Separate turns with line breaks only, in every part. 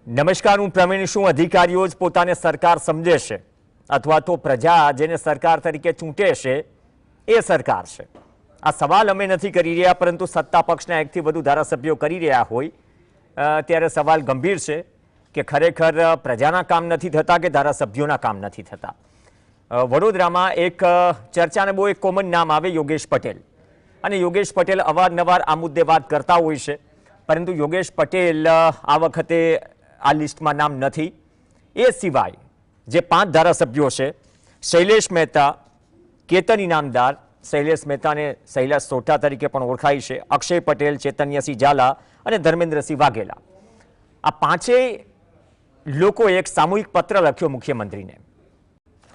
નમસ્કાર, હું પ્રવીણ છું। અધિકારીઓ જ પોતાને સરકાર સમજે છે અથવા તો પ્રજા જેને સરકાર તરીકે ચૂંટે છે એ સરકાર છે। આ સવાલ અમે નથી કરી રહ્યા, પરંતુ સત્તા પક્ષના એકથી વધુ ધારાસભ્યો કરી રહ્યા હોય ત્યારે સવાલ ગંભીર છે કે ખરેખર પ્રજાના કામ નથી થતા કે ધારાસભ્યોના કામ નથી થતા। વડોદરામાં એક ચર્ચાને બહુ એક કોમન નામ આવે યોગેશ પટેલ, અને યોગેશ પટેલ અવારનવાર આ મુદ્દે વાત કરતા હોય છે, પરંતુ યોગેશ પટેલ આ વખતે આ લિસ્ટમાં નામ નથી। એ સિવાય જે 5 ધારાસભ્યો છે, શૈલેષ મહેતા, કેતન ઇનામદાર, શૈલેષ મહેતાને શૈલેષ સોઢા તરીકે પણ ઓળખાય છે, અક્ષય પટેલ, ચેતન્યસિંહ ઝાલા અને ધર્મેન્દ્રસિંહ વાઘેલા, આ પાંચેય લોકોએ એક સામૂહિક પત્ર લખ્યો મુખ્યમંત્રીને,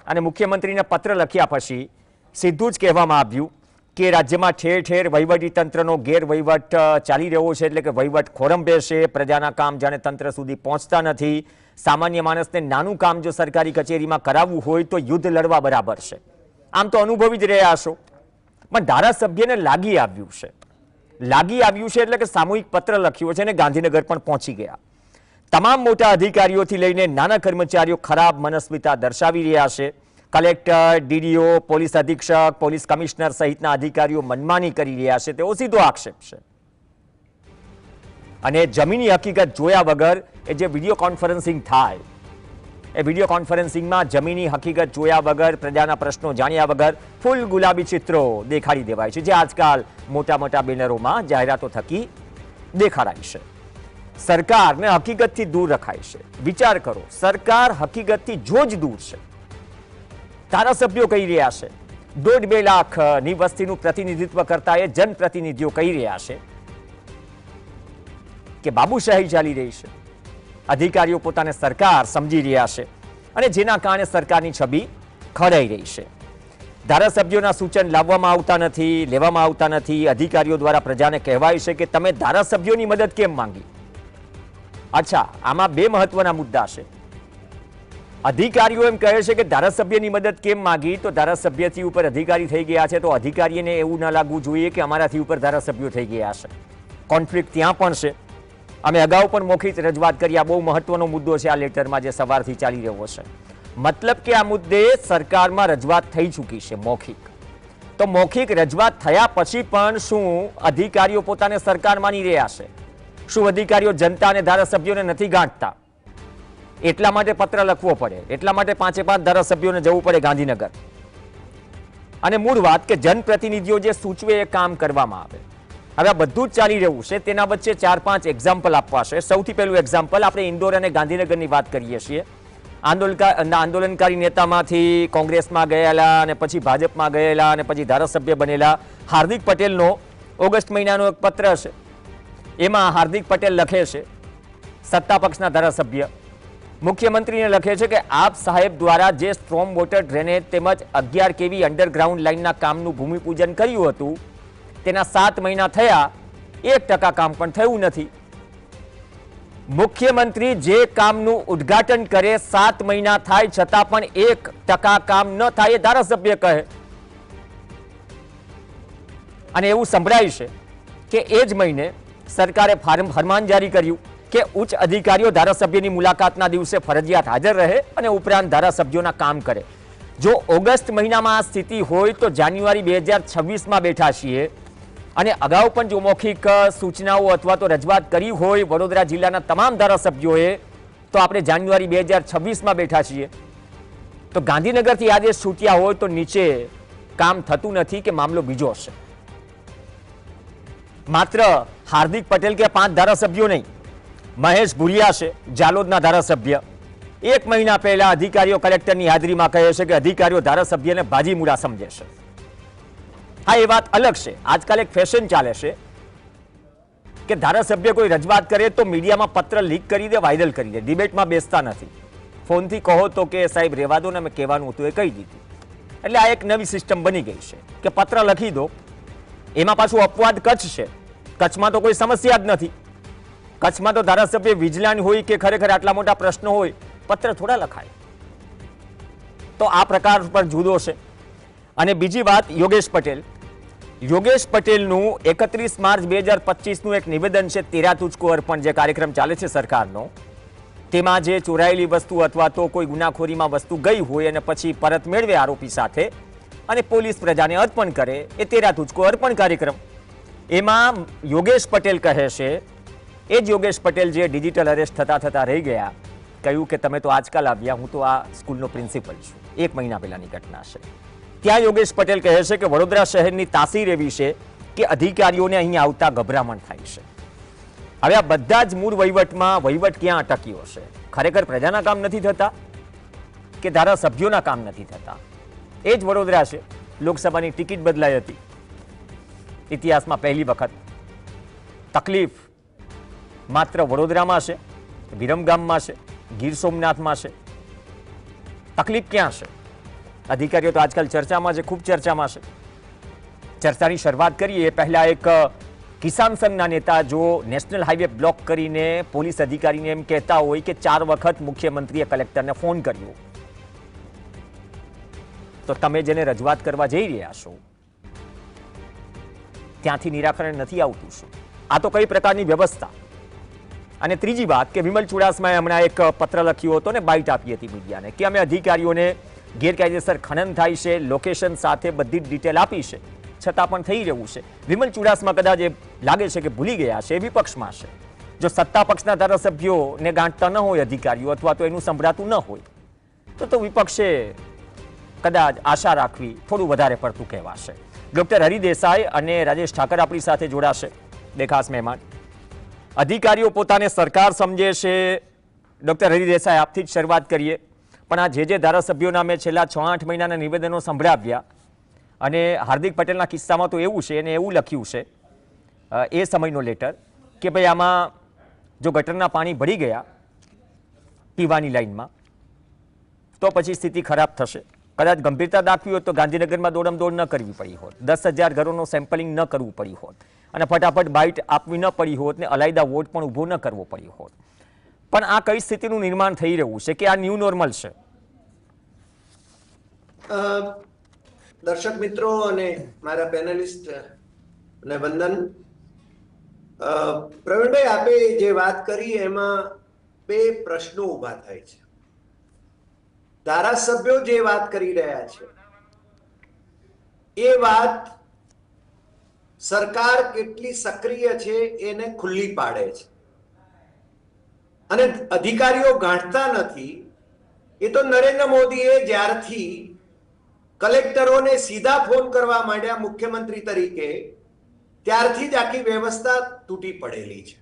અને મુખ્યમંત્રીને પત્ર લખ્યા પછી સીધું જ કહેવામાં આવ્યું કે રાજ્યમાં ઠેર ઠેર વહીવટીતંત્રનો ગેરવહીવટ ચાલી રહ્યો છે, એટલે કે વહીવટ ખોરંભે છે, પ્રજાના કામ જાણે તંત્ર સુધી પહોંચતા નથી। સામાન્ય માણસને નાનું કામ જો સરકારી કચેરીમાં કરાવવું હોય તો યુદ્ધ લડવા બરાબર છે। આમ તો અનુભવી જ રહ્યા છો, પણ ધારાસભ્યને લાગી આવ્યું છે એટલે કે સામૂહિક પત્ર લખ્યો છે અને ગાંધીનગર પણ પહોંચી ગયા। તમામ મોટા અધિકારીઓથી લઈને નાના કર્મચારીઓ ખરાબ મનસ્વિતા દર્શાવી રહ્યા છે। કલેક્ટર, ડીડીઓ, પોલીસ અધિક્ષક, પોલીસ કમિશનર સહિતના અધિકારીઓ મનમાની કરી રહ્યા છે, તેવો સીધો આક્ષેપ છે। અને જમીની હકીકત જોયા વગર એ જે વિડીયો કોન્ફરન્સિંગ થાય, એ વિડીયો કોન્ફરન્સિંગમાં જમીની હકીકત જોયા વગર, પ્રજાના પ્રશ્નો જાણ્યા વગર ફૂલ ગુલાબી ચિત્રો દેખાડી દેવાય છે, જે આજકાલ મોટા મોટા બેનરોમાં જાહેરાતો થકી દેખાડાય છે। સરકારને હકીકતથી દૂર રખાય છે। વિચાર કરો, સરકાર હકીકતથી જો જ દૂર છે। ધારાસભ્યો કહી રહ્યા છે, 1.5-2 લાખની વસ્તીનું પ્રતિનિધિત્વ કરતા એ જનપ્રતિનિધિઓ કહી રહ્યા છે કે બાબુશાહી ચાલી રહી છે। અધિકારીઓ પોતાને સરકાર સમજી રહ્યા છે, અને જેના કારણે સરકારની છબી ખરાઈ રહી છે। ધારાસભ્યોના સૂચન લાવવામાં આવતા નથી, લેવામાં આવતા નથી। અધિકારીઓ દ્વારા પ્રજાને કહેવાય છે કે તમે ધારાસભ્યોની મદદ કેમ માંગી? અચ્છા, આમાં 2 મહત્વના મુદ્દા છે। અધિકારીઓ એમ કહે છે કે ધારાસભ્યની મદદ કેમ માંગી, તો ધારાસભ્યથી ઉપર અધિકારી થઈ ગયા છે, તો અધિકારીને એવું ન લાગવું જોઈએ કે અમારાથી ઉપર ધારાસભ્યો થઈ ગયા છે। કોન્ફ્લિક્ટ ત્યાં પણ છે। અમે અગાઉ પણ મૌખિક રજૂઆત કરી, આ બહુ મહત્વનો મુદ્દો છે આ લેટરમાં જે સવારથી ચાલી રહ્યો છે। મતલબ કે આ મુદ્દે સરકારમાં રજૂઆત થઈ ચૂકી છે મૌખિક। તો મૌખિક રજૂઆત થયા પછી પણ શું અધિકારીઓ પોતાને સરકાર માની રહ્યા છે? શું અધિકારીઓ જનતા અને ધારાસભ્યોને નથી ગાંઠતા? એટલા માટે પત્ર લખવો પડે, એટલા માટે 5 ધારાસભ્યોને જવું પડે ગાંધીનગર। અને મૂળ વાત કે જનપ્રતિનિધિઓ જે સૂચવે એ કામ કરવામાં આવે। હવે આ બધું જ ચાલી રહ્યું છે, તેના વચ્ચે 4-5 એક્ઝામ્પલ આપવા છે। સૌથી પહેલું એક્ઝામ્પલ, આપણે ઇન્દોર અને ગાંધીનગરની વાત કરીએ છીએ। આંદોલનકારી નેતામાંથી કોંગ્રેસમાં ગયેલા અને પછી ભાજપમાં ગયેલા અને પછી ધારાસભ્ય બનેલા હાર્દિક પટેલનો ઓગસ્ટ મહિનાનો એક પત્ર છે। એમાં હાર્દિક પટેલ લખે છે, સત્તા પક્ષના ધારાસભ્ય, મુખ્યમંત્રીને લખે છે કે આપ સાહેબ દ્વારા જે સ્ટ્રોમ વોટર ડ્રેનેજ તેમજ 11 kV અંડરગ્રાઉન્ડ લાઇનના કામનું ભૂમિપૂજન કર્યું હતું, તેના 7 મહિના થયા, 1% કામ પણ થયું નથી। મુખ્યમંત્રી જે કામનું ઉદ્ઘાટન કરે, 7 મહિના થાય છતાં પણ 1% કામ ન થાય એ ધારાસભ્ય કહે। અને એવું સંભળાય છે કે એ જ મહિને સરકારે ફરમાન જારી કર્યું કે ઉચ્ચ અધિકારીઓ ધારાસભ્યની મુલાકાતના દિવસે ફરજિયાત હાજર રહે અને ઉપરાંત ધારાસભ્યોના કામ કરે। જો ઓગસ્ટ મહિનામાં આ સ્થિતિ હોય તો જાન્યુઆરી 2026માં બેઠા છીએ, અને અગાઉ પણ જો મૌખિક સૂચનાઓ અથવા તો રજૂઆત કરી હોય વડોદરા જિલ્લાના તમામ ધારાસભ્યોએ, તો આપણે જાન્યુઆરી 2026માં બેઠા છીએ। તો ગાંધીનગરથી આદેશ છૂટ્યા હોય તો નીચે કામ થતું નથી કે મામલો બીજો છે? માત્ર હાર્દિક પટેલ કે 5 ધારાસભ્યો નહીં, મહેશ ભુરિયા છે, જાલોદના ધારાસભ્ય, 1 મહિના પહેલા અધિકારીઓ કલેક્ટરની હાજરીમાં કહે છે કે અધિકારીઓ ધારાસભ્યને ભાજીમુડા સમજે છે। હા, એ વાત અલગ છે। આજકાલ એક ફેશન ચાલે છે કે ધારાસભ્ય કોઈ રજૂઆત કરે તો મીડિયામાં પત્ર લીક કરી દે, વાયરલ કરી દે, ડિબેટમાં બેસતા નથી। ફોનથી કહો તો કે સાહેબ રહેવા દો ને, અમે કહેવાનું હતું એ કહી દીધું। એટલે આ એક નવી સિસ્ટમ બની ગઈ છે કે પત્ર લખી દો। એમાં પાછું અપવાદ કચ્છ છે। કચ્છમાં તો કોઈ સમસ્યા જ નથી। કચ્છમાં તો ધારાસભ્ય વિજિલન્ટ હોય કે ખરેખર આટલા મોટા પ્રશ્નો હોય, પત્ર થોડા લખાય। તો આ પ્રકાર પર જુદો છે। અને બીજી વાત, યોગેશ પટેલનું 31 માર્ચ 2025નું એક નિવેદન છે, 13 તુજકો અર્પણ, જે કાર્યક્રમ ચાલે છે સરકારનો, તેમાં જે ચોરાયેલી વસ્તુ અથવા તો કોઈ ગુનાખોરીમાં વસ્તુ ગઈ હોય અને પછી પરત મેળવે આરોપી સાથે અને પોલીસ પ્રજાને અર્પણ કરે, એ તેરા તુજકો અર્પણ કાર્યક્રમ. એમાં યોગેશ પટેલ કહે છે, એ જ યોગેશ પટેલ જે ડિજિટલ અરેસ્ટ થતા રહી ગયા, કહ્યું કે તમે તો આજકાલ આવ્યા, હું તો આ સ્કૂલનો પ્રિન્સિપલ છું. 1 મહિના પહેલાની ઘટના છે. ત્યાં યોગેશ પટેલ કહે છે કે વડોદરા શહેરની તાસીર એવી છે કે અધિકારીઓને અહીં આવતા ગભરામણ થાય છે. હવે આ બધા જ મૂળ વહીવટમાં વહીવટ ક્યાં અટક્યો છે? ખરેખર પ્રજાના કામ નથી થતા કે ધારાસભ્યોના કામ નથી થતા? એ જ વડોદરા છે. લોકસભાની ટિકિટ બદલાઈ હતી ઇતિહાસમાં પહેલી વખત. તકલીફ માત્ર વડોદરામાં છે, વિરમગામમાં છે, ગીર સોમનાથમાં છે? તકલીફ ક્યાં છે? અધિકારીઓ તો આજકાલ ચર્ચામાં છે, ખૂબ ચર્ચામાં છે. ચર્ચાની શરૂઆત કરીએ એ પહેલા એક કિસાન સંઘના નેતા જો નેશનલ હાઈવે બ્લોક કરીને પોલીસ અધિકારીને એમ કહેતા હોય કે 4 વખત મુખ્યમંત્રીએ કલેક્ટરને ફોન કર્યો, તો તમે જેને રજૂઆત કરવા જઈ રહ્યા છો ત્યાંથી નિરાકરણ નથી આવતું શું? આ તો કઈ પ્રકારની વ્યવસ્થા? અને ત્રીજી વાત કે વિમલ ચુડાસમાએ હમણાં એક પત્ર લખ્યો હતો ને બાઇટ આપી હતી મીડિયાને કે અમે અધિકારીઓને ગેરકાયદેસર ખનન થાય છે, લોકેશન સાથે બધી જ ડિટેલ આપી છે, છતાં પણ થઈ રહ્યું છે. વિમલ ચુડાસમા કદાચ એ લાગે છે કે ભૂલી ગયા છે, એ વિપક્ષમાં છે. જો સત્તા પક્ષના ધારાસભ્યોને ગાંઠતા ન હોય અધિકારીઓ અથવા તો એનું સંભળાતું ન હોય તો વિપક્ષે કદાચ આશા રાખવી થોડું વધારે પડતું કહેવાશે. ડોક્ટર હરિ દેસાઈ અને રાજેશ ઠાકર આપણી સાથે જોડાશે, બે ખાસ મહેમાન. અધિકારીઓ પોતાને સરકાર સમજે છે. ડોક્ટર હરિ દેસાઈ, આપથી જ શરૂઆત કરીએ. પણ આ જે ધારાસભ્યોના મેં છેલ્લા 6-8 મહિનાના નિવેદનો સંભળાવ્યા, અને હાર્દિક પટેલના કિસ્સામાં તો એવું છે, એને એવું લખ્યું છે એ સમયનો લેટર કે ભાઈ આમાં જો ગટરના પાણી ભળી ગયા પીવાની લાઈનમાં તો પછી સ્થિતિ ખરાબ થશે. કદાચ ગંભીરતા દાખવી હોત તો ગાંધીનગરમાં દોડમદોડ ન કરવી પડી હોત, 10,000 ઘરોનું સેમ્પલિંગ ન કરવું પડી હોત, અને ફટાફટ બાઇટ આપવી ન પડી હોત ને અલાયદા વોટ પણ ઊભો ન કરવો પડી હોત. પણ આ કઈ સ્થિતિનું નિર્માણ થઈ રહ્યું છે કે આ ન્યૂ નોર્મલ છે?
દર્શક મિત્રો અને મારા પેનલિસ્ટ ને વંદન. પ્રવીણભાઈ, આપે જે વાત કરી એમાં 2 પ્રશ્નો ઊભા થાય છે. ધારાસભ્યો જે વાત કરી રહ્યા છે એ વાત સરકાર કેટલી સક્રિય છે એને ખુલ્લી પાડે છે, અને અધિકારીઓ ગાંઠતા નથી એ તો નરેન્દ્ર મોદીએ જ્યારથી કલેક્ટરોને સીધા ફોન કરવા માંડ્યા મુખ્યમંત્રી તરીકે ત્યારથી જ આખી વ્યવસ્થા તૂટી પડેલી છે.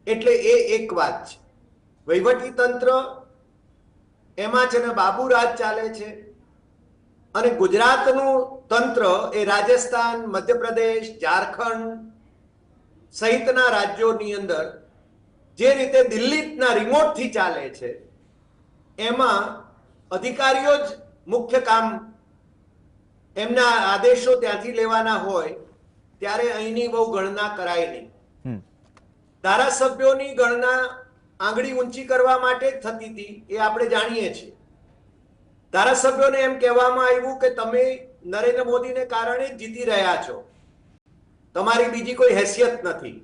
એટલે એ એક વાત છે. વહીવટી તંત્ર એમાં છે ને બાબુરાજ ચાલે છે, અને ગુજરાતનું તંત્ર એ રાજસ્થાન, મધ્યપ્રદેશ, ઝારખંડ સહિતના રાજ્યોની અંદર જે રીતે દિલ્હીના રિમોટથી ચાલે છે એમાં અધિકારીઓ જ મુખ્ય કામ, એમના આદેશો ત્યાંથી લેવાના હોય ત્યારે અહીંની બહુ ગણના કરાય નહીં. ધારાસભ્યોની ગણના આંગળી ઊંચી કરવા માટે જ થતી હતી એ આપણે જાણીએ છીએ. ધારાસભ્યોને એમ કહેવામાં આવ્યું કે તમે નરેન્દ્ર મોદીને કારણે જ જીતી રહ્યા છો, તમારી બીજી કોઈ હેસિયત નથી.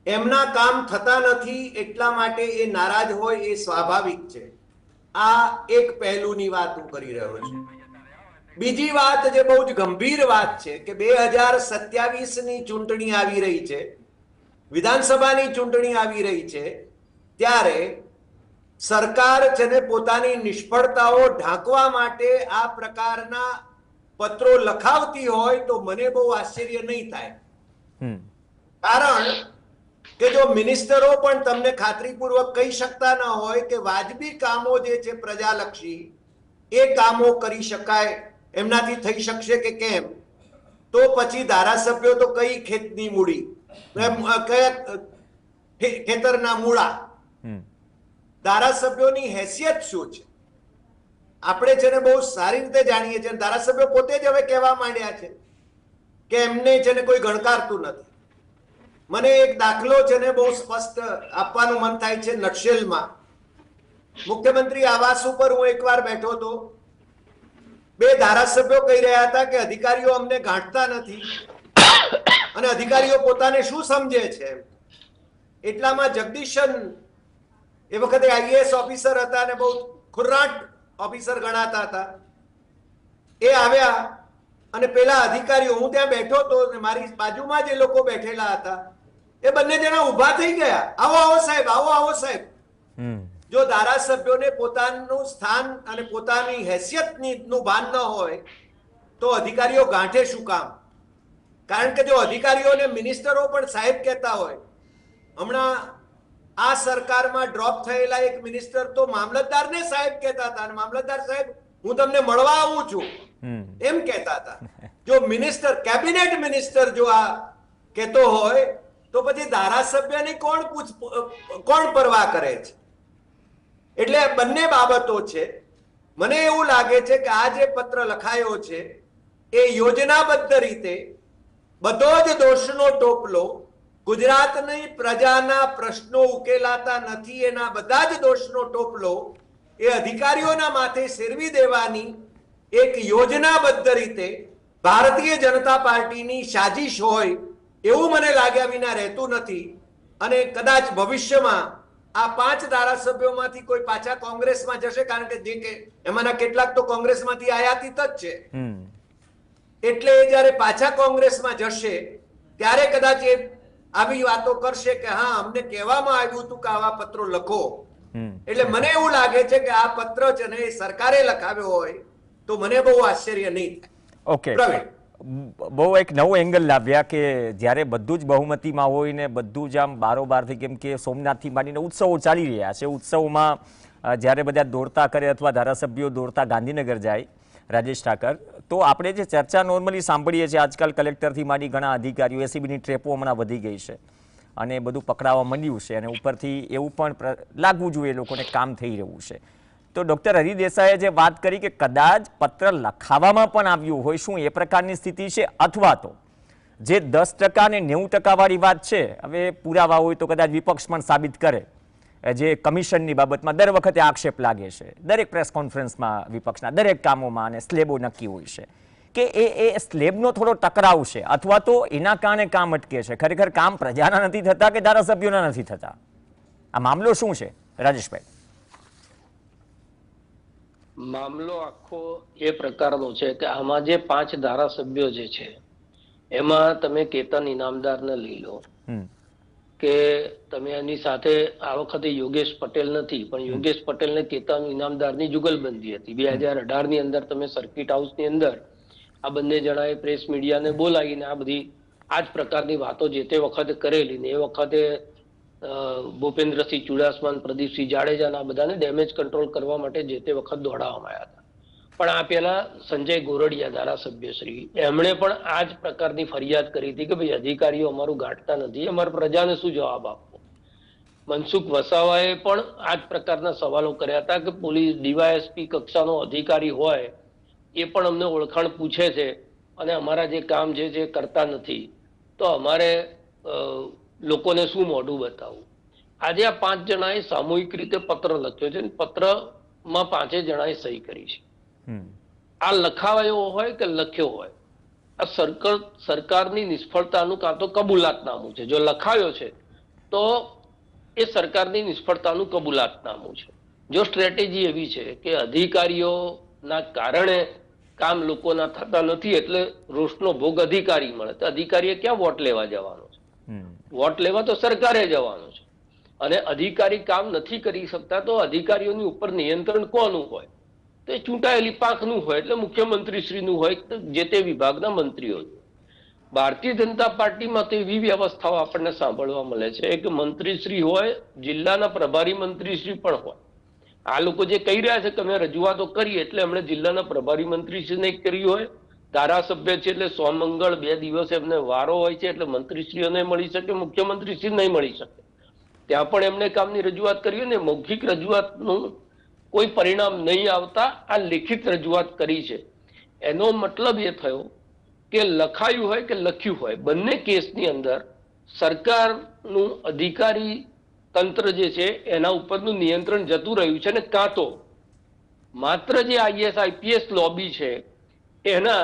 એમના કામ થતા નથી એટલા માટે એ નારાજ હોય એ સ્વાભાવિક છે. આ એક પહેલુની વાત હું કરી રહ્યો છું. બીજી વાત જે બહુ જ ગંભીર વાત છે કે 2027ની ચૂંટણી આવી રહી છે, વિધાનસભાની ચૂંટણી આવી રહી છે, ત્યારે સરકાર છે ને પોતાની નિષ્ફળતાઓ ઢાંકવા માટે આ પ્રકારના પત્રો લખાવતી હોય તો મને બહુ આશ્ચર્ય નહીં થાય. કારણ કે જો મિનિસ્ટરો પણ તમને ખાતરીપૂર્વક કહી શકતા ન હોય કે વાજબી કામો જે છે પ્રજાલક્ષી એ કામો કરી શકાય, એમનાથી થઈ શકશે કે કેમ, તો પછી ધારાસભ્યો તો કઈ ખેતની મૂડી, કયા ખેતરના મૂળા, ધારાસભ્યોની હેસિયત શું છે આપણે છે ને બહુ સારી રીતે જાણીએ છીએ. ધારાસભ્યો પોતે જ હવે કહેવા માંડ્યા છે કે એમને છે ને કોઈ ગણકારતું નથી. મને એક દાખલો છે ને બહુ સ્પષ્ટ આપવાનું મન થાય છે. નટશેલમાં મુખ્યમંત્રી આવાસ ઉપર હું એકવાર બેઠો હતો, 2 ધારાસભ્યો કહી રહ્યા હતા કે અધિકારીઓ અમને ગાંઠતા નથી, અને અધિકારીઓ પોતાને શું સમજે છે. એટલામાં જગદીશન એ વખતે આઈએએસ ઓફિસર હતા અને બહુ ખુર્રાટ ઓફિસર ગણાતા હતા. એ આવ્યા અને પેલા અધિકારીઓ, હું ત્યાં બેઠો હતો ને મારી બાજુમાં જે લોકો બેઠેલા હતા એ બંને જણા ઊભા થઈ ગયા, આવો આવો સાહેબ, આવો આવો સાહેબ. જો ધારાસભ્યોને પોતાનું સ્થાન અને પોતાની હેસિયતનું ભાન ન હોય તો અધિકારીઓ ગાંઠે શું કામ? કારણ કે જો અધિકારીઓને મિનિસ્ટરો પણ સાહેબ કહેતા હોય, હમણાં આ સરકારમાં ડ્રોપ થયેલા એક મિનિસ્ટર તો મામલતદારને સાહેબ કહેતા હતા અને મામલતદાર સાહેબ હું તમને મળવા આવું છું એમ કહેતા હતા. જો મિનિસ્ટર, કેબિનેટ મિનિસ્ટર જો આ કહેતો હોય તો પછી ધારાસભ્યની કોણ પરવા કરે છે? એટલે બંને બાબતો છે. મને એવું લાગે છે કે આ જે પત્ર લખાયો છે એ યોજનાબદ્ધ રીતે બધો જ દોષનો ટોપલો, ગુજરાતની પ્રજાના પ્રશ્નો ઉકેલાતા નથી એના બધા જ દોષનો ટોપલો એ અધિકારીઓના માથે સેરવી દેવાની એક યોજનાબદ્ધ રીતે ભારતીય જનતા પાર્ટીની સાજિશ હોય એવું મને લાગ્યા વિના રહેતું નથી. અને કદાચ ભવિષ્યમાં આ 5 ધારાસભ્યોમાંથી કોઈ પાછા કોંગ્રેસમાં જશે, કારણ કે જે કે એમાંના કેટલાક તો કોંગ્રેસમાંથી આયાતિત જ છે. એટલે જયારે પાછા કોંગ્રેસમાં જશે ત્યારે કદાચ એ આવી વાતો કરશે કે હા અમને કહેવામાં આવ્યું હતું કે આવા પત્રો લખો. એટલે મને એવું લાગે છે કે આ પત્ર છે ને એ સરકારે લખાવ્યો હોય તો મને બહુ આશ્ચર્ય નહીં થાય.
ઓકે, બહુ એક નવો એંગલ લાવ્યા કે જ્યારે બધું જ બહુમતીમાં હોય ને બધું જ આમ બારોબારથી, કેમ કે સોમનાથથી માંડીને ઉત્સવો ચાલી રહ્યા છે, ઉત્સવમાં જ્યારે બધા દોડતા કરે અથવા ધારાસભ્યો દોડતા ગાંધીનગર જાય, રાજેશ ઠાકર, તો આપણે જે ચર્ચા નોર્મલી સાંભળીએ છીએ આજકાલ કલેક્ટરથી માંડી ઘણા અધિકારીઓ, એસીબીની ટ્રેપો હમણાં વધી ગઈ છે અને બધું પકડાવા માંડ્યું છે અને ઉપરથી એવું પણ લાગવું જોઈએ લોકોને કામ થઈ રહ્યું છે. તો ડૉક્ટર હરિ દેસાઈએ જે વાત કરી કે કદાચ પત્ર લખાવવામાં પણ આવ્યું હોય, શું એ પ્રકારની સ્થિતિ છે? અથવા તો જે 10% ને 90% વાળી વાત છે, હવે પુરાવા હોય તો કદાચ વિપક્ષ પણ સાબિત કરે, જે કમિશનની બાબતમાં દર વખતે આક્ષેપ લાગે છે દરેક પ્રેસ કોન્ફરન્સમાં, વિપક્ષના દરેક કામોમાં, અને સ્લેબો નક્કી હોય છે કે એ સ્લેબનો થોડો ટકરાવ છે અથવા તો એના કારણે કામ અટકે છે. ખરેખર કામ પ્રજાના નથી થતા કે ધારાસભ્યોના નથી થતા? આ મામલો શું છે રાજેશભાઈ?
મામલો આખો એ પ્રકારનો છે કે આમાં જે 5 ધારાસભ્યો જે છે એમાં તમે કેતન ઇનામદારને લઈ લો કે તમે એની સાથે આ વખતે યોગેશ પટેલ નથી, પણ યોગેશ પટેલ ને કેતન ઇનામદારની જુગલબંધી હતી. 2018 ની અંદર તમે સર્કિટ હાઉસની અંદર આ બંને જણાએ પ્રેસ મીડિયાને બોલાવીને આ બધી આ જ પ્રકારની વાતો જે તે વખતે કરેલી ને એ વખતે ભૂપેન્દ્રસિંહ ચુડાસમા, પ્રદીપસિંહ જાડેજા આ બધાને ડેમેજ કંટ્રોલ કરવા માટે જે તે વખત દોડાવવામાં આવ્યા હતા. પણ આ પેલા સંજય ગોરડિયા ધારાસભ્ય શ્રી, એમણે પણ આ જ પ્રકારની ફરિયાદ કરી હતી કે ભાઈ અધિકારીઓ અમારું ગાંઠતા નથી, અમારા પ્રજાને શું જવાબ આપવો. મનસુખ વસાવાએ પણ આ જ પ્રકારના સવાલો કર્યા હતા કે પોલીસ ડીવાયએસપી કક્ષાનો અધિકારી હોય એ પણ અમને ઓળખાણ પૂછે છે અને અમારા જે કામ જે કરતા નથી તો અમારે લોકોને શું મોઢું બતાવવું. આજે આ 5 જણાએ સામૂહિક રીતે પત્ર લખ્યો છે, પત્રમાં 5 જણાએ સહી કરી છે. આ લખાવાયો હોય કે લખ્યો હોય, આ સરકારની નિષ્ફળતાનું કાં તો કબૂલાતનામું છે. જો લખાયો છે તો એ સરકારની નિષ્ફળતાનું કબૂલાતનામું છે. જો સ્ટ્રેટેજી એવી છે કે અધિકારીઓના કારણે કામ લોકોના થતા નથી એટલે રોષનો ભોગ અધિકારી મળે, તો અધિકારીએ ક્યાં વોટ લેવા જવાનો છે? વોટ લેવા તો સરકારે જવાનું છે. અને અધિકારી કામ નથી કરી શકતા તો અધિકારીઓની ઉપર નિયંત્રણ કોનું હોય? તો એ ચૂંટાયેલી પાંખનું હોય, એટલે મુખ્યમંત્રીશ્રીનું હોય, જે તે વિભાગના મંત્રીઓ. ભારતીય જનતા પાર્ટીમાં તો એવી વ્યવસ્થાઓ આપણને સાંભળવા મળે છે કે મંત્રીશ્રી હોય, જિલ્લાના પ્રભારી મંત્રીશ્રી પણ હોય. આ લોકો જે કહી રહ્યા છે કે અમે રજૂઆતો કરી એટલે એમણે જિલ્લાના પ્રભારી મંત્રીશ્રીને કરી હોય, ધારાસભ્ય છે એટલે સોમંગળ 2 દિવસ એમને વારો હોય છે એટલે મંત્રીશ્રીઓને મળી શકે, મુખ્યમંત્રીશ્રી નહીં મળી શકે. ત્યાં પણ એમને કામની રજૂઆત કરી ને મૌખિક રજૂઆતનું કોઈ પરિણામ નહીં આવતા આ લેખિત રજૂઆત કરી છે. એનો મતલબ એ થયો કે લખાયું હોય કે લખ્યું હોય, બંને કેસની અંદર સરકારનું અધિકારી તંત્ર જે છે એના ઉપરનું નિયંત્રણ જતું રહ્યું છે. ને કાં તો માત્ર જે આઈએસ આઈપીએસ લોબી છે એના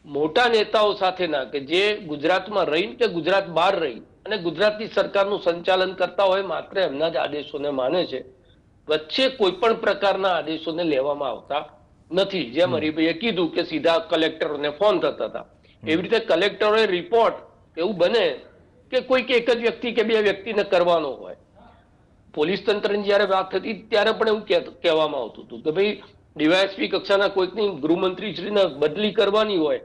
મોટા નેતાઓ સાથેના કે જે ગુજરાતમાં રહીને કે ગુજરાત બહાર રહી અને ગુજરાતની સરકારનું સંચાલન કરતા હોય, માત્ર એમના જ આદેશોને માને છે વચ્ચે કોઈ પણ પ્રકારના આદેશોને લેવામાં આવતા નથી. જેમ હરિભાઈએ કીધું કે સીધા કલેક્ટરોને ફોન થતા હતા, એવી રીતે કલેક્ટરોએ રિપોર્ટ એવું બને કે કોઈક એક જ વ્યક્તિ કે બે વ્યક્તિને કરવાનો હોય. પોલીસ તંત્રની જયારે વાત થતી ત્યારે પણ એવું કહેવામાં આવતું હતું કે ભાઈ ડીવાયએસપી કક્ષાના કોઈકની ગૃહમંત્રીશ્રીને બદલી કરવાની હોય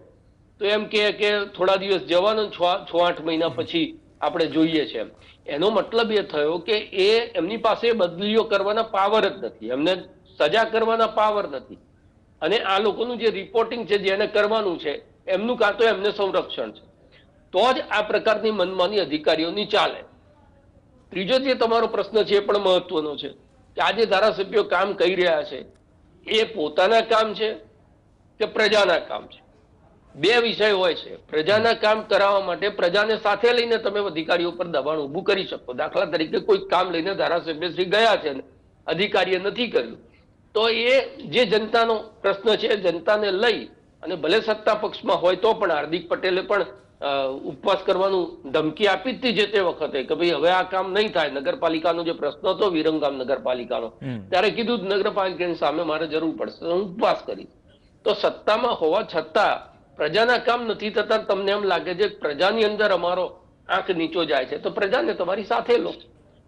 તો એમ કે થોડા દિવસ જવાનું 6-8 મહિના પછી આપણે જોઈએ છે. એનો મતલબ એ થયો કે એમની પાસે બદલીઓ કરવાના પાવર જ નથી, એમને સજા કરવાના પાવર નથી. અને આ લોકોનું જે રિપોર્ટિંગ છે જેને કરવાનું છે એમનું કાં તો એમને સંરક્ષણ છે, તો જ આ પ્રકારની મનમાની અધિકારીઓની ચાલે. ત્રીજો જે તમારો પ્રશ્ન છે એ પણ મહત્વનો છે કે આજે ધારાસભ્યો કામ કરી રહ્યા છે એ પોતાના કામ છે કે પ્રજાના કામ છે. બે વિષય હોય છે. પ્રજાના કામ કરાવવા માટે પ્રજાને સાથે લઈને તમે અધિકારીઓ પર દબાણ ઊભું કરી શકો. દાખલા તરીકે કોઈ કામ લઈને ધારાસભ્ય શ્રી ગયા છે ને અધિકારીએ નથી કર્યું, તો એ જે જનતાનો પ્રશ્ન છે જનતાને લઈ અને ભલે સત્તા પક્ષમાં હોય તો પણ હાર્દિક પટેલે પણ ઉપવાસ કરવાનું ધમકી આપી હતી જે તે વખતે કે ભાઈ હવે આ કામ નહીં થાય. નગરપાલિકાનો જે પ્રશ્ન હતો વિરમગામ નગરપાલિકાનો, ત્યારે કીધું નગરપાલિકાની સામે મારે જરૂર પડશે હું ઉપવાસ કરીશ. તો સત્તામાં હોવા છતાં પ્રજાના કામ નથી થતા. તમને એમ લાગે છે પ્રજાની અંદર અમારો આંખ નીચો જાય છે, તો પ્રજાને તમારી સાથે લો.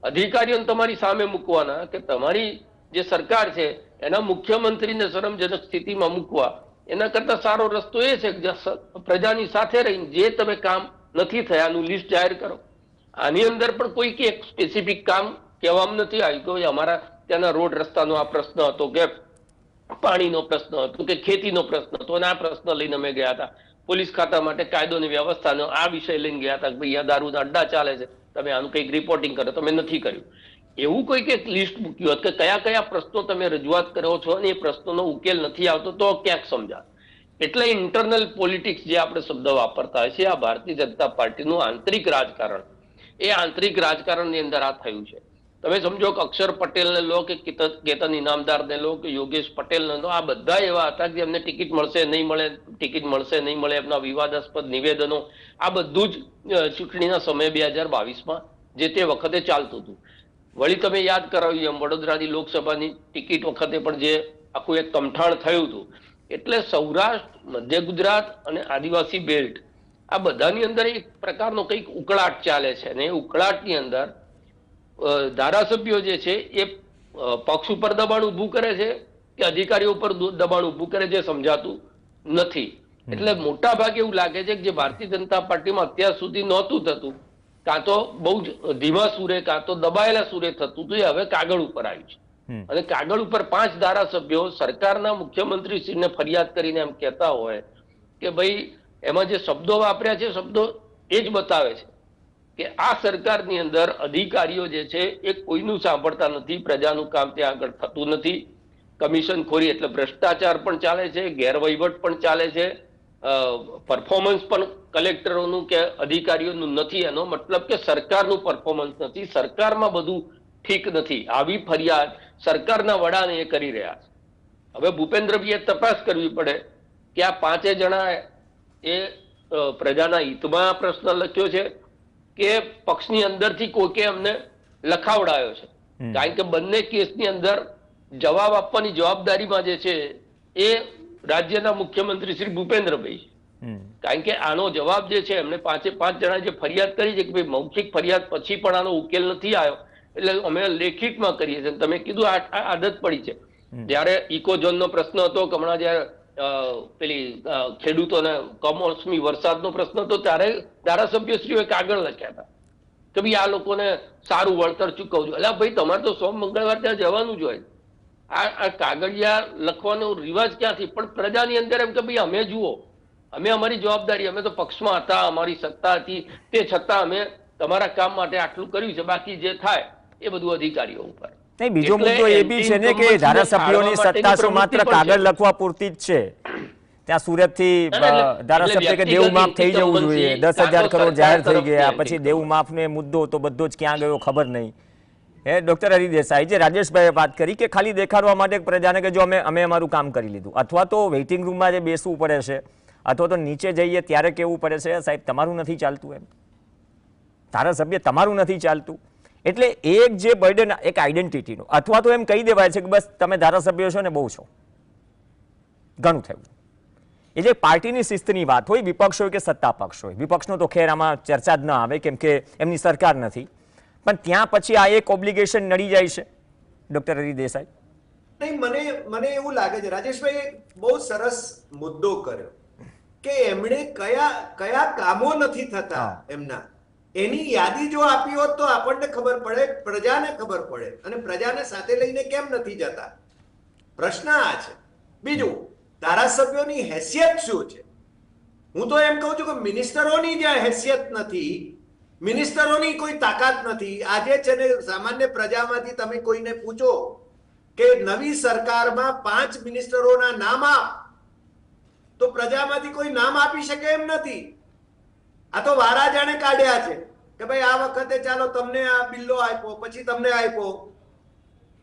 અધિકારીઓને તમારી સામે મૂકવાના કે તમારી જે સરકાર છે એના મુખ્યમંત્રીને શરમજનક સ્થિતિમાં મૂકવા, એના કરતા સારો રસ્તો એ છે કે પ્રજાની સાથે રહીને જે તમે કામ નથી થયાનું લિસ્ટ જાહેર કરો. આની અંદર પણ કોઈ એક સ્પેસિફિક કામ કહેવામાં નથી આવ્યું કે અમારા ત્યાંના રોડ રસ્તાનો આ પ્રશ્ન હતો કે પાણીનો પ્રશ્ન હતો કે ખેતીનો પ્રશ્ન હતો અને આ પ્રશ્ન લઈને અમે ગયા હતા. પોલીસ ખાતા માટે કાયદો અને વ્યવસ્થાનો આ વિષય લઈને ગયા હતા કે ભાઈ અહીંયા દારૂના અડ્ડા ચાલે છે, તમે આનું કંઈક રિપોર્ટિંગ કરો, તમે નથી કર્યું. એવું કોઈક એક લિસ્ટ મૂક્યું હોત કે કયા કયા પ્રશ્નો તમે રજૂઆત કરો છો અને એ પ્રશ્નોનો ઉકેલ નથી આવતો તો ક્યાંક સમજાય. એટલે ઇન્ટરનલ પોલિટિક્સ જે આપણે શબ્દ વાપરતા હોય છે, આ ભારતીય જનતા પાર્ટીનું આંતરિક રાજકારણ, એ આંતરિક રાજકારણની અંદર આ થયું છે. તમે સમજો કે અક્ષર પટેલને લો કે કેતન ઇનામદારને લો કે યોગેશ પટેલને લો, આ બધા એવા હતા કે એમને ટિકિટ મળશે નહીં મળે, ટિકિટ મળશે નહીં મળે, એમના વિવાદાસ્પદ નિવેદનો, આ બધું જ ચૂંટણીના સમય 2022માં જે તે વખતે ચાલતું હતું. વળી તમે યાદ કરાવ્યું એમ વડોદરાની લોકસભાની ટિકિટ વખતે પણ જે આખું એક કમઠાણ થયું હતું. એટલે સૌરાષ્ટ્ર, મધ્ય ગુજરાત અને આદિવાસી બેલ્ટ, આ બધાની અંદર એક પ્રકારનો કંઈક ઉકળાટ ચાલે છે અને એ ઉકળાટની અંદર ધારાસભ્યો જે છે એ પક્ષ ઉપર દબાણ ઊભું કરે છે કે અધિકારીઓ ઉપર દબાણ ઊભું કરે છે સમજાતું નથી. એટલે મોટા ભાગે એવું લાગે છે કે જે ભારતીય જનતા પાર્ટીમાં અત્યાર સુધી નહોતું થતું, કાં તો બહુ જ ધીમા સુરે કાં તો દબાયેલા સુરે થતું હતું, એ હવે કાગળ ઉપર આવ્યું છે. અને કાગળ ઉપર 5 ધારાસભ્યો સરકારના મુખ્યમંત્રીશ્રીને ફરિયાદ કરીને એમ કહેતા હોય કે ભાઈ એમાં જે શબ્દો વાપર્યા છે શબ્દો એ જ બતાવે છે કે આ સરકારની અંદર અધિકારીઓ જે છે એ કોઈનું સાંભળતા નથી, પ્રજાનું કામ ત્યાં આગળ થતું નથી, કમિશન ખોરી એટલે ભ્રષ્ટાચાર પણ ચાલે છે, ગેરવહીવટ પણ ચાલે છે, પરફોર્મન્સ પણ કલેક્ટરોનું કે અધિકારીઓનું નથી. એનો મતલબ કે સરકારનું પરફોર્મન્સ નથી, સરકારમાં બધું ઠીક નથી. આવી ફરિયાદ સરકારના વડાને એ કરી રહ્યા છે. હવે ભૂપેન્દ્રભાઈએ તપાસ કરવી પડે કે આ 5 જણા એ પ્રજાના હિતમાં પ્રશ્ન લખ્યો છે કે પક્ષની અંદરથી કોઈકે એમને લખાવડાયો છે. કારણ કે બંને કેસની અંદર જવાબ આપવાની જવાબદારીમાં જે છે એ રાજ્યના મુખ્યમંત્રી શ્રી ભૂપેન્દ્રભાઈ છે. કારણ કે આનો જવાબ જે છે એમને 5 જણા જે ફરિયાદ કરી છે કે ભાઈ મૌખિક ફરિયાદ પછી પણ આનો ઉકેલ નથી આવ્યો એટલે અમે લેખિતમાં કરીએ છીએ. તમે કીધું આ આદત પડી છે. જયારે ઇકોઝોનનો પ્રશ્ન હતો, હમણાં જયારે પેલી ખેડૂતોને કમોસમી વરસાદનો પ્રશ્ન હતો ત્યારે ધારાસભ્યશ્રીઓએ કાગળ લખ્યા હતા કે ભાઈ આ લોકોને સારું વળતર ચૂકવજો. એટલે ભાઈ તમારે તો સોમ મંગળવાર ત્યાં જવાનું જ હોય. આ કાગળિયા લખવાનો રિવાજ ક્યાંથી? પણ પ્રજાની અંદર એમ કે ભાઈ અમે જુઓ, અમે અમારી જવાબદારી, અમે તો પક્ષમાં હતા, અમારી સત્તા હતી, તે છતાં અમે તમારા કામ માટે આટલું કર્યું છે, બાકી જે થાય એ બધું અધિકારીઓ ઉપર.
નહીં, બીજો મુદ્દો એ બી છે ને કે ધારાસભ્યોની સત્તા શું માત્ર કાગળ લખવા પૂરતી જ છે? ત્યાં સુરતથી ધારાસભ્ય કે દેવું માફ થઈ જવું જોઈએ, 10,000 કરોડ જાહેર થઈ ગયા, પછી દેવું માફનો મુદ્દો તો બધો જ ક્યાં ગયો ખબર નહીં. ડોક્ટર હરિ દેસાઈ, જે રાજેશભાઈએ વાત કરી કે ખાલી દેખાડવા માટે પ્રજાને કે જો અમે અમારું કામ કરી લીધું, અથવા તો વેઇટિંગ રૂમમાં જે બેસવું પડે છે, અથવા તો નીચે જઈએ ત્યારે કેવું પડે છે સાહેબ તમારું નથી ચાલતું, એમ ધારાસભ્ય તમારું નથી ચાલતું, એટલે એક જે બર્ડન એક આઈડેન્ટિટીનું, અથવા તો એમ કહી દેવાય છે કે બસ તમે ધારાસભ્યો છો ને બહુ છો, ઘણું થયું. એટલે પાર્ટીની શિસ્તની વાત હોય, વિપક્ષ હોય કે સત્તા પક્ષ હોય. વિપક્ષનો તો ખેર આમાં ચર્ચા જ ન આવે, કેમ કે એમની સરકાર નથી. પણ ત્યાં પછી આ એક ઓબ્લિગેશન નડી જાય છે ડોક્ટર હરિ દેસાઈ.
નહીં, મને એવું લાગે છે રાજેશભાઈ બહુ સરસ મુદ્દો કર્યો કે એમણે કયા કામો નથી થતા એમના, એની યાદી જો આપી હોત તો આપણને ખબર પડે, પ્રજાને ખબર પડે, અને પ્રજાને સાથે લઈને કેમ નથી જતા. પ્રશ્ન આ છે. બીજું, ધારાસભ્યોની હેસિયત શું છે? હું તો એમ કહું છું કે મિનિસ્ટરોની જ્યાં હેસિયત નથી, મિનિસ્ટરોની કોઈ તાકાત નથી. આજે છે ને સામાન્ય પ્રજામાંથી તમે કોઈને પૂછો કે નવી સરકારમાં 5 મિનિસ્ટરોના નામ આપ, તો પ્રજામાંથી કોઈ નામ આપી શકે એમ નથી. આ તો વારા જાણે કાઢ્યા છે કે ભાઈ આ વખતે ચાલો તમને આ બિલ્લો આપ્યો, પછી તમને આપ્યો.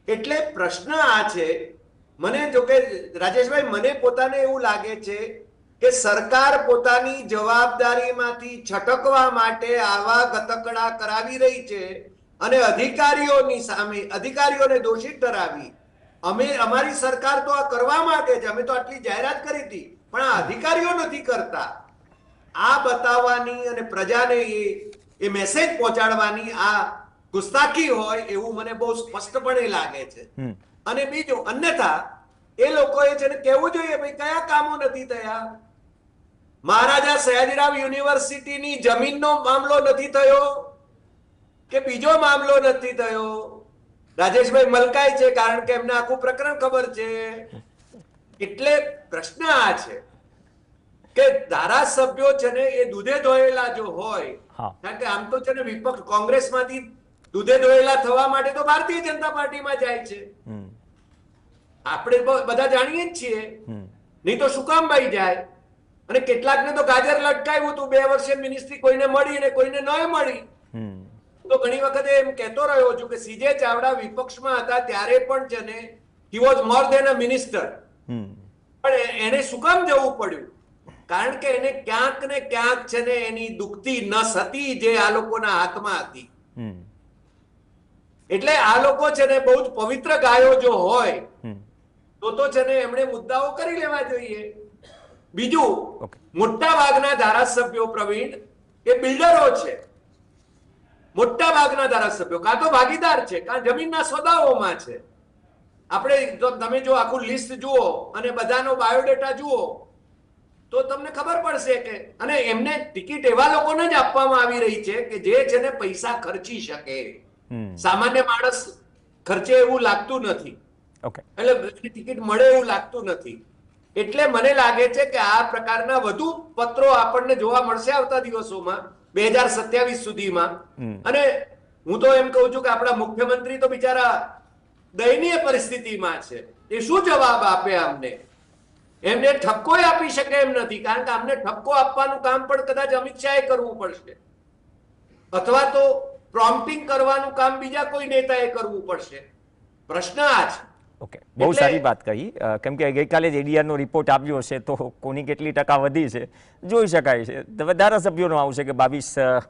એટલે પ્રશ્ન આ છે. મને જો કે રાજેશભાઈ, મને પોતાને એવું લાગે છે કે સરકાર પોતાની જવાબદારીમાંથી છટકવા માટે આવા ગતકડા કરાવી રહી છે અને અધિકારીઓની સામે અધિકારીઓને દોષિત ઠરાવી. અમારી સરકાર તો આ કરવા માંગે છે, અમે તો આટલી જાહેરાત કરી હતી, પણ આ અધિકારીઓ નથી કરતા. આ બતાવવાની અને પ્રજાને એ મેસેજ પહોંચાડવાની આ ગુસ્તાખી હોય એવું મને બહુ સ્પષ્ટપણે લાગે છે. અને બીજું, અન્યથા એ લોકોએ છે ને કહેવું જોઈએ ભાઈ કયા કામો નથી થયા. મહારાજા સયાજીરાવ યુનિવર્સિટીની જમીનનો મામલો નથી થયો કે બીજો મામલો નથી થયો. રાજેશભાઈ મલકાય છે કારણ કે એમને આખું પ્રકરણ ખબર છે. એટલે પ્રશ્ન આ છે કે ધારાસભ્યો છે ને એ દૂધે ધોયેલા જો હોય, કારણ કે આમ તો છે ને વિપક્ષ કોંગ્રેસમાંથી દૂધે ધોયેલા થવા માટે તો ભારતીય જનતા પાર્ટીમાં જાય છે. આપણે બધા જાણીએ જ છીએ. નહીં તો શું કામ ભાઈ જાય? અને કેટલાકને તો ગાજર લટકાવ્યું હતું 2 વર્ષે મિનિસ્ટ્રી કોઈને મળી ને કોઈને ન મળી. તો ઘણી વખતે એમ કહેતો રહ્યો છું કે સીજે ચાવડા વિપક્ષમાં હતા ત્યારે પણ છે ને he was more than a minister. પણ એને શું કામ જવું પડ્યું? કારણ કે એને ક્યાંક ને ક્યાંક છે ને એની દુખતી નસ હતી જે આ લોકોના હાથમાં હતી. એટલે આ લોકો છે ને બહુ જ પવિત્ર ગાયો જો હોય તો છે ને એમણે મુદ્દાઓ કરી લેવા જોઈએ. બીજું, મોટા ભાગના ધારાસભ્યો પ્રવીણ એ બિલ્ડરો છે. મોટા ભાગના ધારાસભ્યો કાં તો ભાગીદાર છે કાં જમીનના સોદાઓમાં છે. આપણે તમે જો આખું લિસ્ટ જુઓ અને બધાનો બાયોડેટા જુઓ તો તમને ખબર પડશે કે, અને એમને ટિકિટ એવા લોકોને જ આપવામાં આવી રહી છે કે જે છે ને પૈસા ખર્ચી શકે. સામાન્ય માણસ ખર્ચે એવું લાગતું નથી, એટલે ટિકિટ મળે એવું લાગતું નથી. એટલે મને લાગે છે કે આ પ્રકારના વધુ પત્રો આપણને જોવા મળશે આવતા દિવસોમાં 2027 સુધીમાં. અને હું તો એમ કહું છું કે આપણા મુખ્યમંત્રી તો બિચારા દયનીય પરિસ્થિતિમાં છે. એ શું જવાબ આપે અમને? એમને ઠપકો આપી શકે એમ નથી, કારણ કે અમને ઠપકો આપવાનું કામ પણ કદાચ અમિત શાહે કરવું પડશે, અથવા તો પ્રોમ્પ્ટિંગ કરવાનું કામ બીજા કોઈ નેતાએ કરવું પડશે. પ્રશ્ન આ છે.
ઓકે, બહુ સારી વાત કહી. કેમ કે ગઈકાલે જ એડીઆરનો રિપોર્ટ આવ્યો છે તો કોની કેટલી ટકા વધી છે જોઈ શકાય છે. હવે ધારાસભ્યોનો આવશે કે 22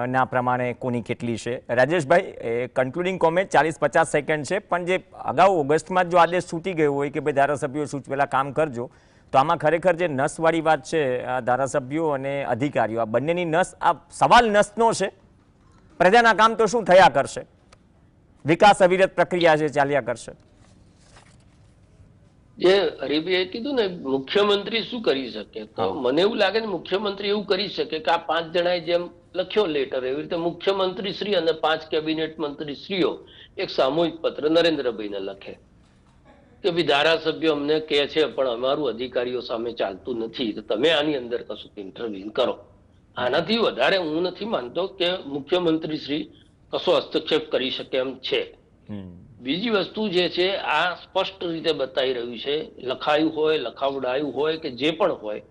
ના પ્રમાણે કોની કેટલી છે. રાજેશભાઈ, કન્ક્લુડિંગ કોમેન્ટ 40-50 સેકન્ડ છે, પણ જે અગાઉ ઓગસ્ટમાં જો આદેશ છૂટી ગયો હોય કે ભાઈ ધારાસભ્યો સૂચવેલા કામ કરજો, તો આમાં ખરેખર જે નસવાળી વાત છે ધારાસભ્યો અને અધિકારીઓ, આ બંનેની નસ, આ સવાલ નસનો છે. પ્રજાના કામ તો શું થયા કરશે? વિકાસ અવિરત પ્રક્રિયા છે, ચાલ્યા કરશે.
જે હરિભાઈએ કીધું ને મુખ્યમંત્રી શું કરી શકે, તો મને એવું લાગે ને મુખ્યમંત્રી એવું કરી શકે કે આ 5 જણાએ જેમ લખ્યો લેટર એવી રીતે મુખ્યમંત્રી શ્રી અને 5 કેબિનેટ મંત્રી શ્રીઓ એક સામૂહિક પત્ર નરેન્દ્રભાઈને લખે કે ભાઈ ધારાસભ્યો અમને કહે છે પણ અમારું અધિકારીઓ સામે ચાલતું નથી, તો તમે આની અંદર કશું ઇન્ટરવ્યુ કરો. આનાથી વધારે હું નથી માનતો કે મુખ્યમંત્રી શ્રી કશો હસ્તક્ષેપ કરી શકે એમ છે. બીજી વસ્તુ જે છે આ સ્પષ્ટ રીતે બતાવી રહ્યું છે, લખાયું હોય લખાવડાયું હોય કે જે પણ હોય,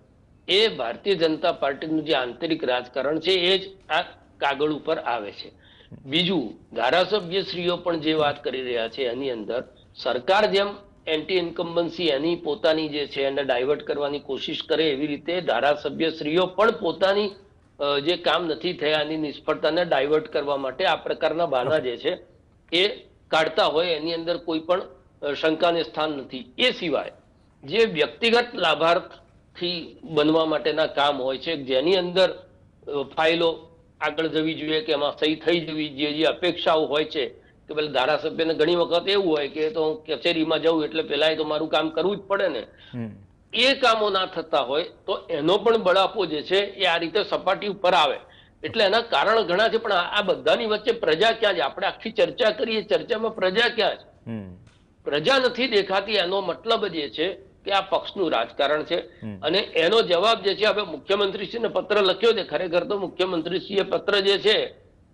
એ ભારતીય જનતા પાર્ટીનું જે આંતરિક રાજકારણ છે એ જ આ કાગળ ઉપર આવે છે. બીજું, ધારાસભ્યશ્રીઓ પણ જે વાત કરી રહ્યા છે એની અંદર સરકાર જેમ એન્ટી ઇન્કમ્બન્સી એની પોતાની જે છે એને ડાયવર્ટ કરવાની કોશિશ કરે એવી રીતે ધારાસભ્યશ્રીઓ પણ પોતાની જે કામ નથી થયાની નિષ્ફળતાને ડાયવર્ટ કરવા માટે આ પ્રકારના બહાના જે છે એ કાઢતા હોય એની અંદર કોઈ પણ શંકાને સ્થાન નથી. એ સિવાય જે વ્યક્તિગત લાભાર્થી બનવા માટેના કામ હોય છે, જેની અંદર ફાઇલો આગળ જવી જોઈએ કે એમાં સહી થઈ જવી જોઈએ, જે અપેક્ષાઓ હોય છે કે પેલા ધારાસભ્યને ઘણી વખત એવું હોય કે તો હું કચેરીમાં જઉં એટલે પેલા તો મારું કામ કરવું જ પડે ને, એ કામો ના થતા હોય તો એનો પણ બળાપો જે છે એ આ રીતે સપાટી ઉપર આવે. એટલે એના કારણ ઘણા છે, પણ આ બધાની વચ્ચે પ્રજા ક્યાં છે? આપણે આખી ચર્ચા કરીએ, ચર્ચામાં પ્રજા ક્યાં છે? પ્રજા નથી દેખાતી. એનો મતલબ જે છે કે આ પક્ષનું રાજકારણ છે. અને એનો જવાબ જે છે, હવે મુખ્યમંત્રીશ્રીને પત્ર લખ્યો છે, ખરેખર તો મુખ્યમંત્રીશ્રીએ પત્ર જે છે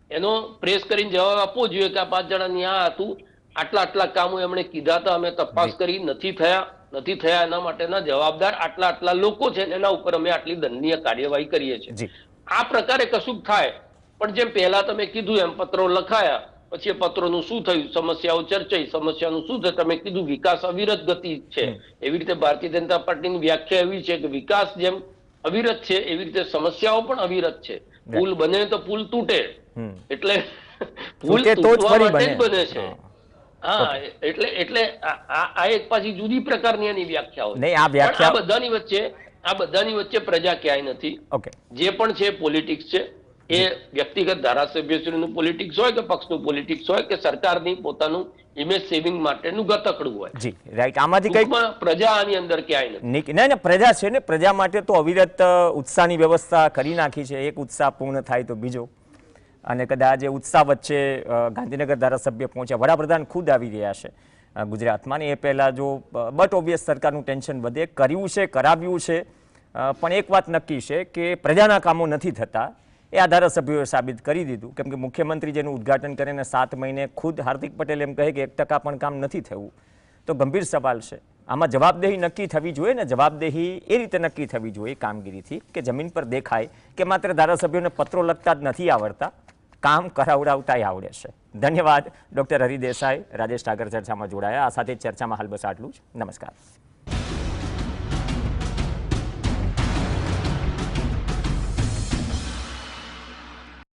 એનો પ્રેસ કરીને જવાબ આપવો જોઈએ કે આ 5 જણાની આ હતું, આટલા કામો એમણે કીધા હતા, અમે તપાસ કરી, નથી થયા, એના માટેના જવાબદાર આટલા લોકો છે, એના ઉપર અમે આટલી દંડનીય કાર્યવાહી કરીએ છીએ. આ પ્રકારે કશું થાય. પણ જેમ પહેલા તમે કીધું એમ પત્રો લખાયા, પછી એ પત્રોનું શું થયું, સમસ્યાઓ ચર્ચાઈ, સમસ્યાનું શું થયું, તમે કીધું વિકાસ અવિરત ગતિ છે. એવી રીતે ભારતીય જનતા પાર્ટીની વ્યાખ્યા એવી છે કે વિકાસ જેમ અવિરત છે એવી રીતે સમસ્યાઓ પણ અવિરત છે. પુલ બને તો પુલ તૂટે, એટલે પુલ તૂટવા માટે જ બને છે. હા, એટલે આ એક પાછી જુદી પ્રકારની એની વ્યાખ્યા હોય. આ બધાની વચ્ચે પ્રજા ક્યાંય નથી. જે પણ છે પોલિટિક્સ છે, એ વ્યક્તિગત ધારાસભ્યશ્રીનું પોલિટિક્સ હોય કે પક્ષનું પોલિટિક્સ હોય કે સરકારની પોતાનું ઇમેજ સેવિંગ માટેનું ગતકડું હોય.
જી, રાઈટ. આમાંથી કઈ
પ્રજા આની અંદર ક્યાંય નથી.
ના, પ્રજા છે ને, પ્રજા માટે તો અવિરત ઉત્સાહની વ્યવસ્થા કરી નાખી છે. એક ઉત્સાહ પૂર્ણ થાય તો બીજો, અને કદાચ એ ઉત્સાહ વચ્ચે ગાંધીનગર ધારાસભ્ય પહોંચ્યા, વડાપ્રધાન ખુદ આવી રહ્યા છે ગુજરાતમાં, ને એ પહેલાં જો બટ ઓબ્વિયસ સરકારનું ટેન્શન વધે, કર્યું છે, કરાવ્યું છે, પણ એક વાત નક્કી છે કે પ્રજાના કામો નથી થતા. એ આ ધારાસભ્યોએ સાબિત કરી દીધું. કેમ કે મુખ્યમંત્રી જેનું ઉદ્ઘાટન કરીને 7 મહિને ખુદ હાર્દિક પટેલ એમ કહે કે 1% પણ કામ નથી થયું, તો ગંભીર સવાલ છે. આમાં જવાબદેહી નક્કી થવી જોઈએ ને, જવાબદેહી એ રીતે નક્કી થવી જોઈએ કામગીરીથી કે જમીન પર દેખાય કે માત્ર ધારાસભ્યોને પત્રો લખતા જ નથી આવડતા, કામ કરાવડાવતાય આવડે છે. ધન્યવાદ ડૉક્ટર હરિ દેસાઈ, રાજેશ ઠાકર ચર્ચામાં જોડાયા. આ સાથે ચર્ચામાં હાલ બસ આટલું જ. નમસ્કાર.